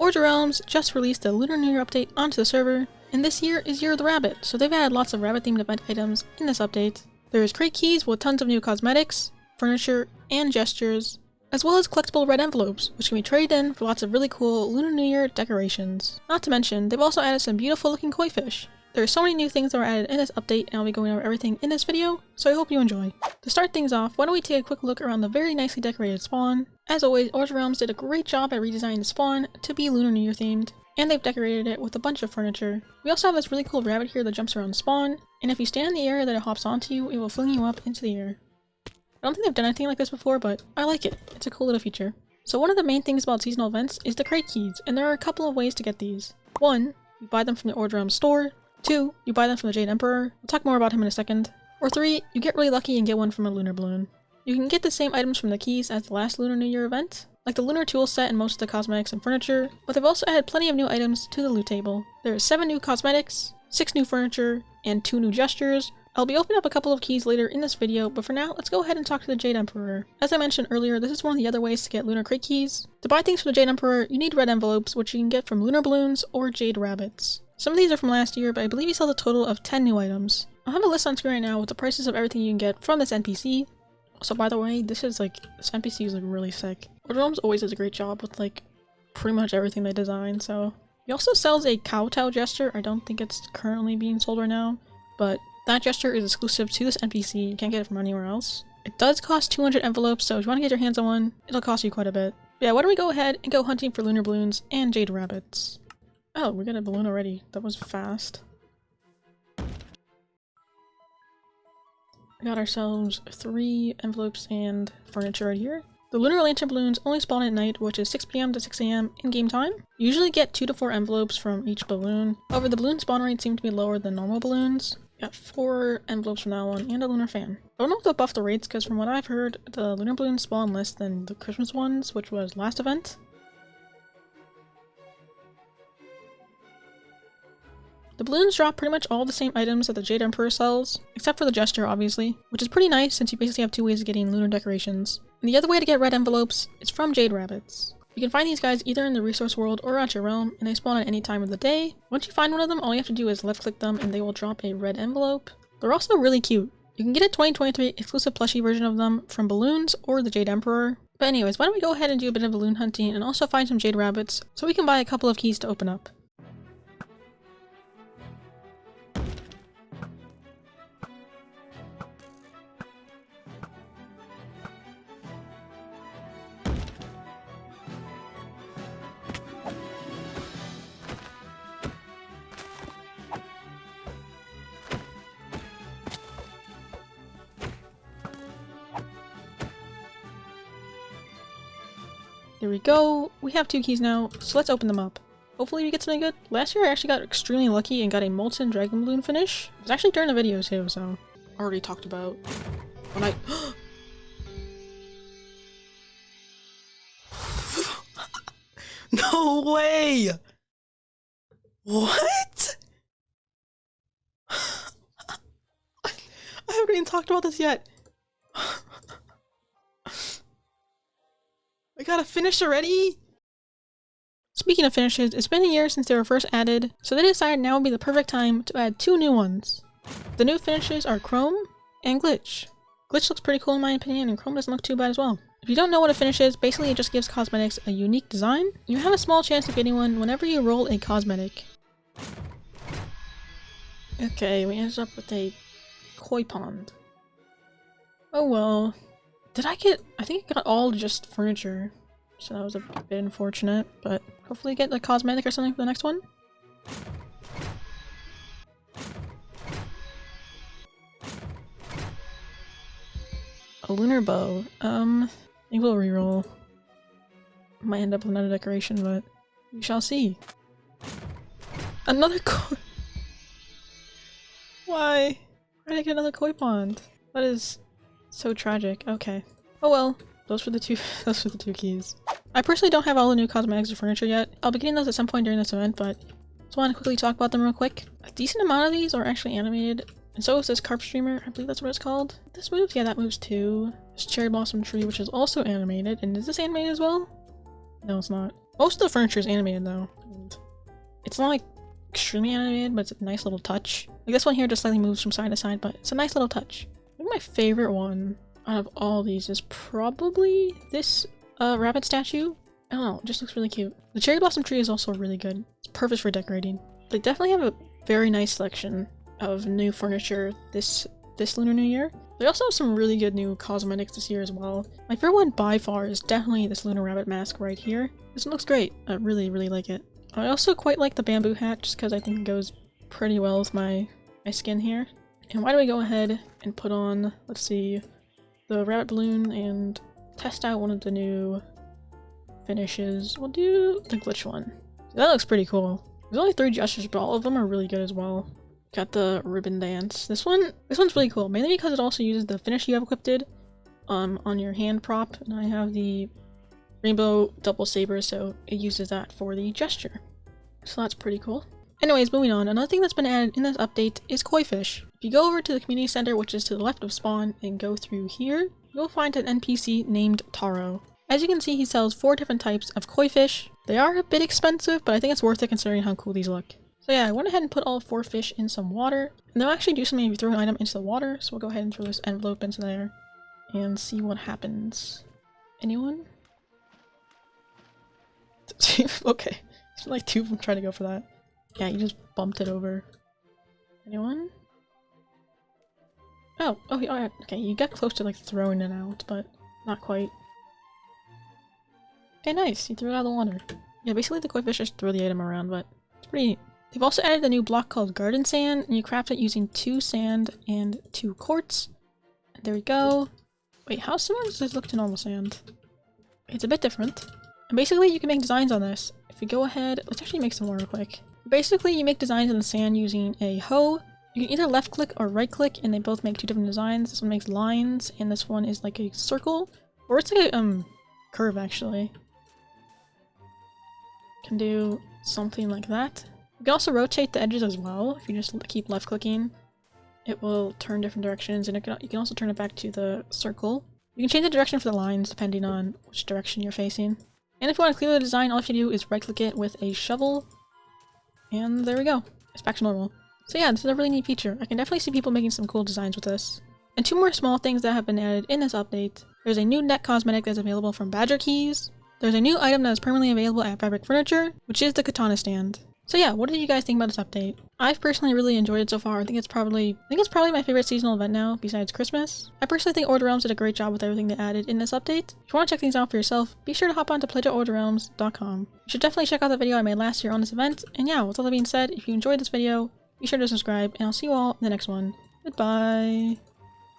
Forge of Realms just released a Lunar New Year update onto the server, and this year is Year of the Rabbit, so they've added lots of rabbit-themed event items in this update. There is crate keys with tons of new cosmetics, furniture, and gestures, as well as collectible red envelopes, which can be traded in for lots of really cool Lunar New Year decorations. Not to mention, they've also added some beautiful looking koi fish. There are so many new things that were added in this update, and I'll be going over everything in this video, so I hope you enjoy. To start things off, why don't we take a quick look around the very nicely decorated spawn. As always, Forge of Realms did a great job at redesigning the spawn to be Lunar New Year themed, and they've decorated it with a bunch of furniture. We also have this really cool rabbit here that jumps around the spawn, and if you stand in the area that it hops onto you, it will fling you up into the air. I don't think they've done anything like this before, but I like it. It's a cool little feature. So one of the main things about seasonal events is the crate keys, and there are a couple of ways to get these. 1, you buy them from the Forge of Realms store. 2, you buy them from the Jade Emperor. We'll talk more about him in a second. Or 3, you get really lucky and get one from a Lunar Balloon. You can get the same items from the keys as the last Lunar New Year event, like the Lunar Tool set and most of the cosmetics and furniture, but they've also added plenty of new items to the loot table. There are 7 new cosmetics, 6 new furniture, and 2 new gestures. I'll be opening up a couple of keys later in this video, but for now, let's go ahead and talk to the Jade Emperor. As I mentioned earlier, this is one of the other ways to get Lunar Crate keys. To buy things from the Jade Emperor, you need red envelopes, which you can get from Lunar Balloons or Jade Rabbits. Some of these are from last year, but I believe he sells a total of 10 new items. I'll have a list on screen right now with the prices of everything you can get from this NPC. So by the way, this NPC is like really sick. Forge of Realms always does a great job with like pretty much everything they design, so. He also sells a kowtow gesture. I don't think it's currently being sold right now, but that gesture is exclusive to this NPC. You can't get it from anywhere else. It does cost 200 envelopes, so if you want to get your hands on one, it'll cost you quite a bit. But yeah, why don't we go ahead and go hunting for Lunar Balloons and Jade Rabbits. Oh, we got a balloon already. That was fast. We got ourselves 3 envelopes and furniture right here. The Lunar Lantern Balloons only spawn at night, which is 6 PM to 6 AM in game time. You usually get 2 to 4 envelopes from each balloon. However, the balloon spawn rates seem to be lower than normal balloons. Got 4 envelopes from that one and a lunar fan. I don't know if they'll buff the rates, because from what I've heard, the lunar balloons spawn less than the Christmas ones, which was last event. The balloons drop pretty much all the same items that the Jade Emperor sells, except for the gesture obviously, which is pretty nice since you basically have 2 ways of getting lunar decorations. And the other way to get red envelopes is from Jade Rabbits. You can find these guys either in the resource world or at your realm, and they spawn at any time of the day. Once you find one of them, all you have to do is left click them and they will drop a red envelope. They're also really cute. You can get a 2023 exclusive plushie version of them from Balloons or the Jade Emperor. But anyways, why don't we go ahead and do a bit of balloon hunting and also find some Jade Rabbits so we can buy a couple of keys to open up. There we go. We have 2 keys now, so let's open them up. Hopefully we get something good. Last year I actually got extremely lucky and got a molten dragon balloon finish. It was actually during the video too, so already talked about when I No way! What? I haven't even talked about this yet. I got a finish already? Speaking of finishes, it's been a year since they were first added, so they decided now would be the perfect time to add 2 new ones. The new finishes are Chrome and Glitch. Glitch looks pretty cool in my opinion, and Chrome doesn't look too bad as well. If you don't know what a finish is, basically it just gives cosmetics a unique design. You have a small chance of getting one whenever you roll a cosmetic. Okay, we ended up with a koi pond. Oh well. I think I got all just furniture, so that was a bit unfortunate, but hopefully get a cosmetic or something for the next one. A lunar bow. I think we'll reroll. Might end up with another decoration, but we shall see. Another koi. Why? Why did I get another koi pond? That is so tragic. Okay. Oh well. Those were the 2 keys. I personally don't have all the new cosmetics or furniture yet. I'll be getting those at some point during this event, but just want to quickly talk about them real quick. A decent amount of these are actually animated, and so is this carp streamer. I believe that's what it's called. This moves? Yeah, that moves too. This cherry blossom tree, which is also animated. And is this animated as well? No, it's not. Most of the furniture is animated though. And it's not like extremely animated, but it's a nice little touch. Like this one here just slightly moves from side to side, but it's a nice little touch. I think my favorite one out of all these is probably this rabbit statue. I don't know, it just looks really cute. The cherry blossom tree is also really good. It's perfect for decorating. They definitely have a very nice selection of new furniture this Lunar New Year. They also have some really good new cosmetics this year as well. My favorite one by far is definitely this lunar rabbit mask right here. This one looks great. I really, really like it. I also quite like the bamboo hat just because I think it goes pretty well with my skin here. And why don't we go ahead and put on, let's see, the rabbit balloon and test out one of the new finishes. We'll do the glitch one. That looks pretty cool. There's only 3 gestures, but all of them are really good as well. Got the ribbon dance. This one's really cool, mainly because it also uses the finish you have equipped on your hand prop, and I have the rainbow double saber, so it uses that for the gesture. So that's pretty cool. Anyways, moving on. Another thing that's been added in this update is koi fish. If you go over to the community center, which is to the left of spawn, and go through here, you'll find an NPC named Taro. As you can see, he sells 4 different types of koi fish. They are a bit expensive, but I think it's worth it considering how cool these look. So yeah, I went ahead and put all 4 fish in some water, and they'll actually do something if you throw an item into the water, so we'll go ahead and throw this envelope into there and see what happens. Anyone? Okay, there's like 2 of them trying to go for that. Yeah, you just bumped it over. Anyone? Oh, yeah, okay, you got close to like throwing it out, but not quite. Okay, nice, you threw it out of the water. Yeah, basically the koi fish just throw the item around, but it's pretty neat. They've also added a new block called garden sand, and you craft it using 2 sand and 2 quartz. And there we go. Wait, how similar does this look to normal sand? It's a bit different. And basically you can make designs on this. If we go ahead, let's actually make some more real quick. Basically you make designs in the sand using a hoe. You can either left click or right click, and they both make 2 different designs. This one makes lines, and this one is like a circle. Or it's like a curve actually. Can do something like that. You can also rotate the edges as well. If you just keep left clicking, it will turn different directions, and you can also turn it back to the circle. You can change the direction for the lines depending on which direction you're facing. And if you want to clear the design, all you have to do is right click it with a shovel, and there we go. It's back to normal. So yeah, this is a really neat feature. I can definitely see people making some cool designs with this. And 2 more small things that have been added in this update. There's a new neck cosmetic that's available from Badger Keys. There's a new item that is permanently available at Fabric Furniture, which is the katana stand. So yeah, what did you guys think about this update? I've personally really enjoyed it so far. I think it's probably my favorite seasonal event now, besides Christmas. I personally think Order Realms did a great job with everything they added in this update. If you want to check things out for yourself, be sure to hop on to pledgeorderrealms.com. You should definitely check out the video I made last year on this event. And yeah, with all that being said, if you enjoyed this video, be sure to subscribe, and I'll see you all in the next one. Goodbye!